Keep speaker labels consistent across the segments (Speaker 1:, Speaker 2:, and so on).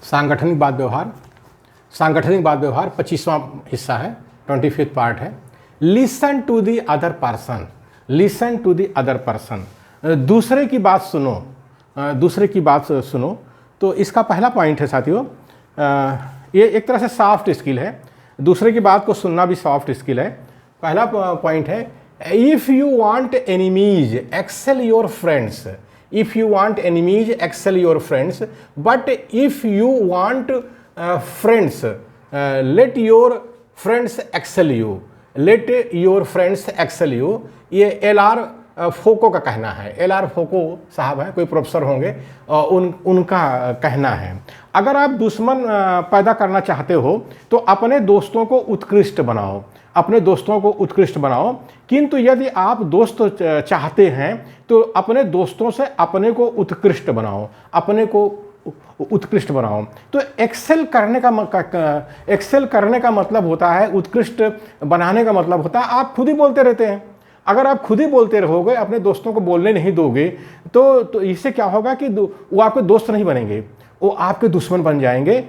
Speaker 1: सांगठनिक बात व्यवहार। सांगठनिक बात व्यवहार 25वां हिस्सा है, 25th पार्ट है। Listen to the other person, listen to the other person, दूसरे की बात सुनो, दूसरे की बात सुनो। तो इसका पहला पॉइंट है साथियों, ये एक तरह से सॉफ्ट स्किल है, दूसरे की बात को सुनना भी सॉफ्ट स्किल है। पहला पॉइंट है, if you want enemies excel your friends, if you want enemies excel your friends, but if you want friends let your friends excel you, let your friends excel you. ये एल.आर. फोको का कहना है। LR. फोको साहब हैं, कोई प्रोफेसर होंगे, उनका कहना है। अगर आप दुश्मन पैदा करना चाहते हो तो अपने दोस्तों को उत्कृष्ट बनाओ, अपने दोस्तों को उत्कृष्ट बनाओ। किंतु यदि आप दोस्त चाहते हैं तो अपने दोस्तों से अपने को उत्कृष्ट बनाओ, अपने को उत्कृष्ट बनाओ। तो एक्सेल करने का मतलब होता है, उत्कृष्ट बनाने का मतलब होता है आप खुद ही बोलते रहते हैं। अगर आप खुद ही बोलते रहोगे, अपने दोस्तों को बोलने नहीं दोगे, तो इससे क्या होगा कि वो आपके दोस्त नहीं बनेंगे, वो आपके दुश्मन बन जाएंगे।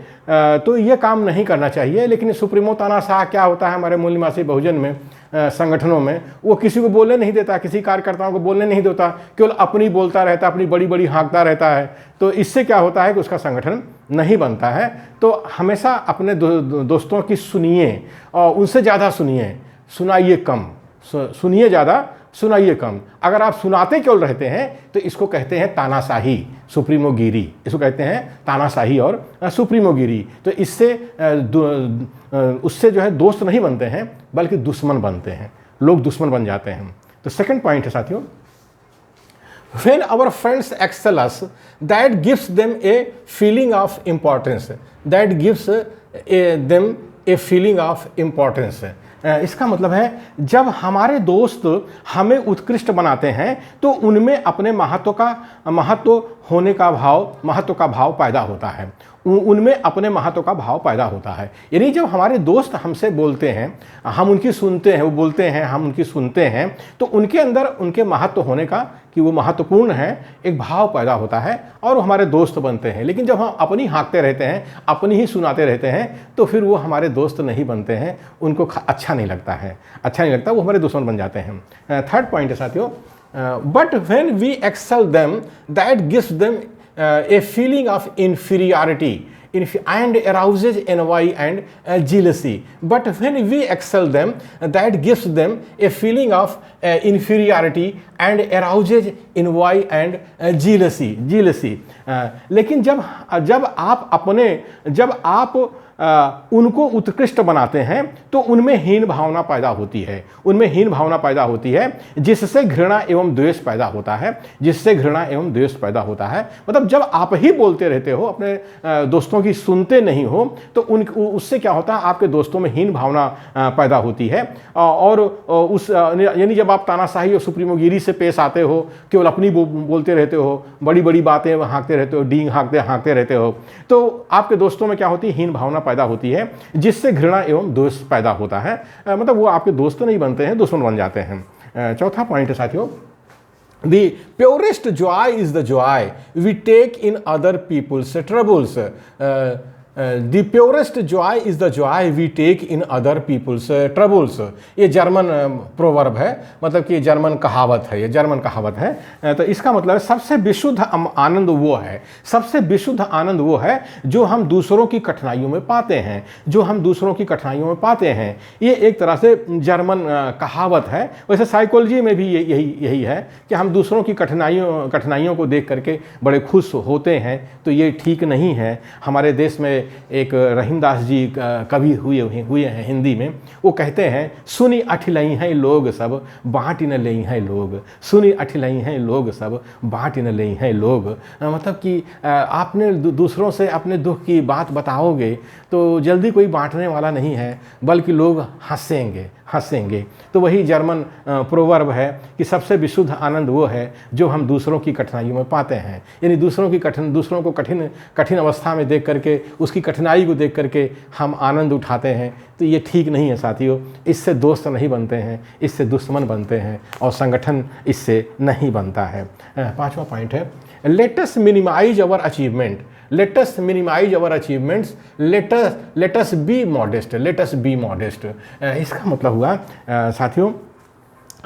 Speaker 1: तो ये काम नहीं करना चाहिए। लेकिन सुप्रीमो तानाशाह क्या होता है हमारे मूल निवासी बहुजन में, संगठनों में, वो किसी को बोलने नहीं देता, किसी कार्यकर्ताओं को बोलने नहीं देता, केवल अपनी बोलता रहता, अपनी बड़ी बड़ी हाँकता रहता है। तो इससे क्या होता है कि उसका संगठन नहीं बनता है। तो हमेशा अपने दोस्तों की सुनिए और उनसे ज़्यादा सुनिए, सुनाइए कम, सुनिए ज़्यादा, सुनाइए कम। अगर आप सुनाते केवल रहते हैं तो इसको कहते हैं तानाशाही, सुप्रीमोगिरी, इसको कहते हैं तानाशाही और सुप्रीमोगिरी। तो इससे उससे जो है दोस्त नहीं बनते हैं बल्कि दुश्मन बनते हैं, लोग दुश्मन बन जाते हैं। तो सेकंड पॉइंट है साथियों, when our friends excel us, that gives them a feeling of importance, that gives them a feeling of importance। इसका मतलब है जब हमारे दोस्त हमें उत्कृष्ट बनाते हैं तो उनमें अपने महत्व का भाव पैदा होता है, उनमें अपने महत्व का भाव पैदा होता है। यानी जब हमारे दोस्त हमसे बोलते हैं, हम उनकी सुनते हैं, वो बोलते हैं, हम उनकी सुनते हैं, तो उनके अंदर उनके महत्व होने का, कि वो महत्वपूर्ण है, एक भाव पैदा होता है और वो हमारे दोस्त बनते हैं। लेकिन जब हम अपनी हाँकते रहते हैं, अपनी ही सुनाते रहते हैं, तो फिर वो हमारे दोस्त नहीं बनते हैं, उनको अच्छा नहीं लगता है, अच्छा नहीं लगता, वो हमारे दुश्मन बन जाते हैं। थर्ड पॉइंट है साथियों, but when we excel them that gives them a feeling of inferiority and arouses envy and jealousy. But when we excel them, that gives them a feeling of inferiority and arouses envy and jealousy. लेकिन जब आप उनको उत्कृष्ट बनाते हैं तो उनमें हीन भावना पैदा होती है, उनमें हीन भावना पैदा होती है, जिससे घृणा एवं द्वेष पैदा होता है, जिससे घृणा एवं द्वेष पैदा होता है। मतलब जब आप ही बोलते रहते हो, अपने दोस्तों की सुनते नहीं हो, तो उससे क्या होता है, आपके दोस्तों में हीन भावना पैदा होती है। और यानी जब आप तानाशाही और सुप्रीमोगिरी से पेश आते हो, केवल अपनी बोलते रहते हो, बड़ी बड़ी बातें हाँकते रहते हो, डींग हाँकते रहते हो, तो आपके दोस्तों में क्या होती है, हीन भावना पैदा होती है, जिससे घृणा एवं द्वेष पैदा होता है। मतलब वो आपके दोस्त नहीं बनते हैं, दुश्मन बन जाते हैं। चौथा पॉइंट है साथियों, The purest joy is the joy we take in other people's troubles. The purest joy is the joy we take in other people's troubles. ये जर्मन प्रोवर्ब है, मतलब कि जर्मन कहावत है, ये जर्मन कहावत है। तो इसका मतलब है सबसे विशुद्ध आनंद वो है, सबसे विशुद्ध आनंद वो है जो हम दूसरों की कठिनाइयों में पाते हैं, जो हम दूसरों की कठिनाइयों में पाते हैं। ये एक तरह से जर्मन कहावत है। वैसे साइकोलॉजी में भी यही है कि हम दूसरों की कठिनाइयों को देख करके बड़े खुश होते हैं, तो ये ठीक नहीं है। हमारे देश में एक रहीमदास जी कवि हुए हैं हिंदी में, वो कहते हैं, सुनी अठिलई हैं लोग सब बाँट न लई हैं लोग, सुनी अठिलई हैं लोग सब बाँट न लई हैं लोग। मतलब कि आपने दूसरों से अपने दुख की बात बताओगे तो जल्दी कोई बांटने वाला नहीं है, बल्कि लोग हंसेंगे। तो वही जर्मन प्रोवर्ब है कि सबसे विशुद्ध आनंद वो है जो हम दूसरों की कठिनाइयों में पाते हैं। यानी दूसरों को कठिन अवस्था में देख करके, उसकी कठिनाई को देख करके हम आनंद उठाते हैं। तो ये ठीक नहीं है साथियों, इससे दोस्त नहीं बनते हैं, इससे दुश्मन बनते हैं और संगठन इससे नहीं बनता है। पांचवा पॉइंट है, let us minimize our achievement let us minimize our achievements, let us be modest, let us be modest. इसका मतलब हुआ साथियों,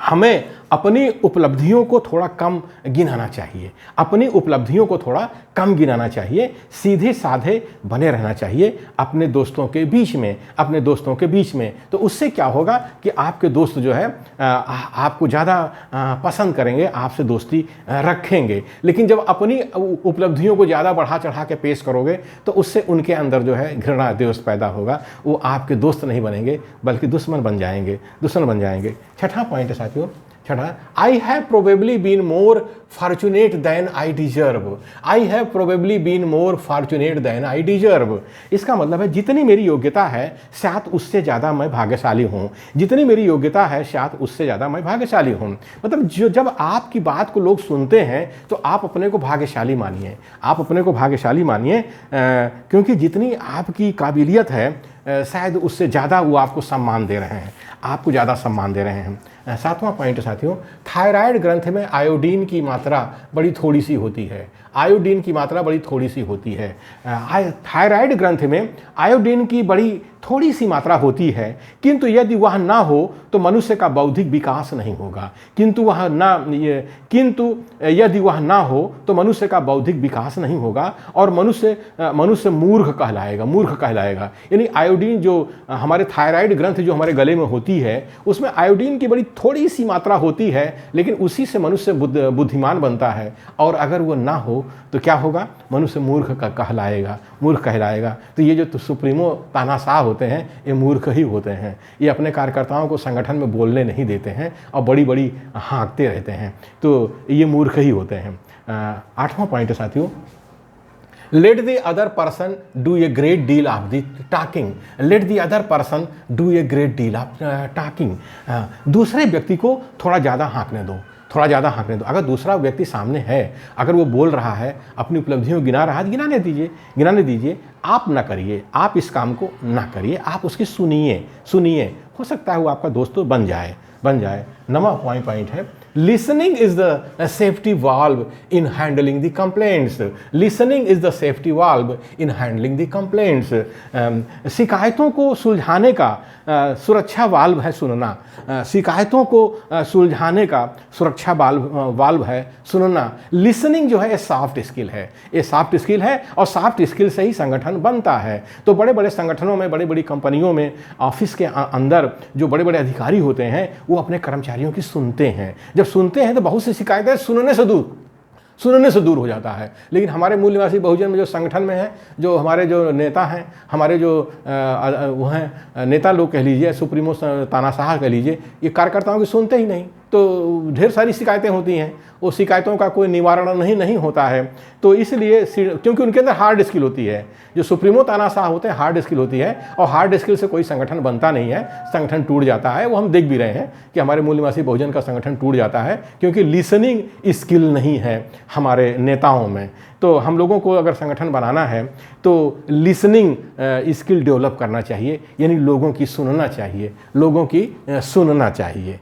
Speaker 1: हमें अपनी उपलब्धियों को थोड़ा कम गिनाना चाहिए, अपनी उपलब्धियों को थोड़ा कम गिनाना चाहिए, सीधे साधे बने रहना चाहिए अपने दोस्तों के बीच में, अपने दोस्तों के बीच में। तो उससे क्या होगा कि आपके दोस्त जो है आपको ज़्यादा पसंद करेंगे, आपसे दोस्ती रखेंगे। लेकिन जब अपनी उपलब्धियों को ज़्यादा बढ़ा चढ़ा के पेश करोगे तो उससे उनके अंदर जो है घृणा द्वेष पैदा होगा, वो आपके दोस्त नहीं बनेंगे बल्कि दुश्मन बन जाएंगे, दुश्मन बन जाएंगे। छठा पॉइंट है साथियों, छठा, I have probably been more fortunate than I deserve, I have probably been more fortunate than I deserve. इसका मतलब है जितनी मेरी योग्यता है शायद उससे ज़्यादा मैं भाग्यशाली हूँ, जितनी मेरी योग्यता है शायद उससे ज़्यादा मैं भाग्यशाली हूँ। मतलब जब आपकी बात को लोग सुनते हैं तो आप अपने को भाग्यशाली मानिए, आप अपने को भाग्यशाली मानिए, क्योंकि जितनी आपकी काबिलियत है शायद उससे ज़्यादा वो आपको सम्मान दे रहे हैं, आपको ज़्यादा सम्मान दे रहे हैं। सातवां पॉइंट साथियों, थायराइड ग्रंथ में आयोडीन की मात्रा बड़ी थोड़ी सी होती है, आयोडीन की मात्रा बड़ी थोड़ी सी होती है। थायराइड ग्रंथ में आयोडीन की बड़ी थोड़ी सी मात्रा होती है, किंतु यदि वह ना हो तो मनुष्य का बौद्धिक विकास नहीं होगा, किंतु यदि वह ना हो तो मनुष्य का बौद्धिक विकास नहीं होगा और मनुष्य मूर्ख कहलाएगा, मूर्ख कहलाएगा। यानी आयोडीन जो हमारे थायराइड ग्रंथ जो हमारे गले में होती है उसमें आयोडीन की बड़ी थोड़ी सी मात्रा होती है, लेकिन उसी से मनुष्य बुद्धिमान बनता है। और अगर वो ना हो तो क्या होगा, मनुष्य मूर्ख का कहलाएगा, मूर्ख कहलाएगा। तो ये जो सुप्रीमो तानाशाह होते हैं ये मूर्ख ही होते हैं, ये अपने कार्यकर्ताओं को संगठन में बोलने नहीं देते हैं और बड़ी बड़ी हाँकते रहते हैं, तो ये मूर्ख ही होते हैं। आठवां पॉइंट है साथियों, let the other person do a great deal of the talking, let the other person do a great deal of talking. दूसरे व्यक्ति को थोड़ा ज़्यादा हाँकने दो, थोड़ा ज़्यादा हाँकने दो। अगर दूसरा व्यक्ति सामने है, अगर वो बोल रहा है, अपनी उपलब्धियों गिना रहा है, गिनाने दीजिए, गिनाने दीजिए। आप ना करिए, आप इस काम को ना करिए, आप उसकी सुनिए, हो सकता है वो आपका दोस्त बन जाए। नवा पॉइंट है, listening is the safety valve in handling the complaints, listening is the safety valve in handling the complaints. शिकायतों को सुलझाने का सुरक्षा वाल्व है सुनना, शिकायतों को सुलझाने का सुरक्षा वाल्व है सुनना। लिसनिंग जो है ये सॉफ्ट स्किल है, ये सॉफ्ट स्किल है और सॉफ्ट स्किल से ही संगठन बनता है। तो बड़े बड़े संगठनों में, बड़ी बड़ी कंपनियों में, ऑफिस के अंदर जो बड़े बड़े अधिकारी होते हैं वो अपने कर्मचारियों की सुनते हैं। जब सुनते हैं तो बहुत सी शिकायतें सुनने से दूर हो जाता है। लेकिन हमारे मूल निवासी बहुजन में जो संगठन में है, जो हमारे जो नेता हैं, हमारे जो वो हैं नेता लोग कह लीजिए, सुप्रीमो तानाशाह कह लीजिए, ये कार्यकर्ताओं की सुनते ही नहीं, तो ढेर सारी शिकायतें होती हैं, वो शिकायतों का कोई निवारण नहीं होता है। तो इसलिए क्योंकि उनके अंदर हार्ड स्किल होती है, जो सुप्रीमो तानाशाह होते हैं हार्ड स्किल होती है, और हार्ड स्किल से कोई संगठन बनता नहीं है, संगठन टूट जाता है। वो हम देख भी रहे हैं कि हमारे मूल निवासी बहुजन का संगठन टूट जाता है क्योंकि लिसनिंग स्किल नहीं है हमारे नेताओं में। तो हम लोगों को अगर संगठन बनाना है तो लिसनिंग स्किल डेवलप करना चाहिए, यानी लोगों की सुनना चाहिए, लोगों की सुनना चाहिए।